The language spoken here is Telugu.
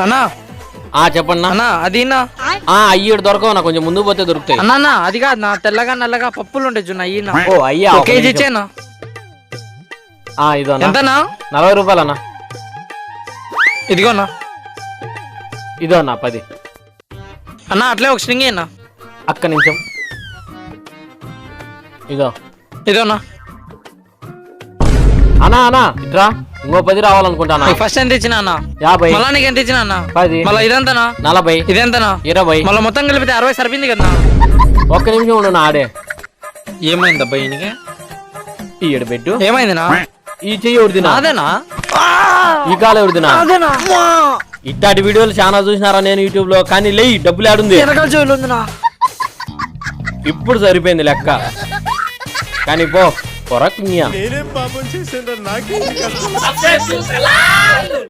అన్నా చెప్పండి అన్నా అది అయ్యి దొరకవు నా, కొంచెం ముందుకు పోతే దొరుకుతాయి. అన్నా అది కాదు నా, తెల్లగా నల్లగా పప్పులు ఉంటాయి చూడ అయ్యి ఓ అయ్యా, కేజీ ఇచ్చేనా? ఇదో ఎంతనా? 40 రూపాయలన్నా. ఇదిగోనా? ఇదో అన్న 10. అన్నా అట్లే ఒక స్ట్రింగ్ అన్నా. అక్క నిమిషం. ఇదోనా అన్నా ఇట్రా, ఇంకో 10 రావాలనుకుంటానా. ఫస్ట్ ఎంత ఇచ్చినా అన్న? 50. మళ్ళా నీకు ఎంత ఇచ్చినా అన్న? 10. మళ్ళీ ఇదంతనా? 40. ఇదెంతనా? 20. మళ్ళీ మొత్తం కలిపితే 60 సరిపోయింది కదా. ఒక్క నిమిషం ఉండు నా ఆడే. ఏమైందబ్బా ఈయనకి? ఈ ఎడు పెట్టు. ఏమైందినా? ఈ చెయ్యి ఉడిదినా? అదేనా? ఈ కాలు ఉడిదినా? అదేనా? ఇట్లాంటి వీడియోలు చాలా చూసినారా నేను యూట్యూబ్ లో, కానీ లేయి డబ్బులు ఆడుంది. ఇప్పుడు సరిపోయింది లెక్క. కానీ పో పొరక్.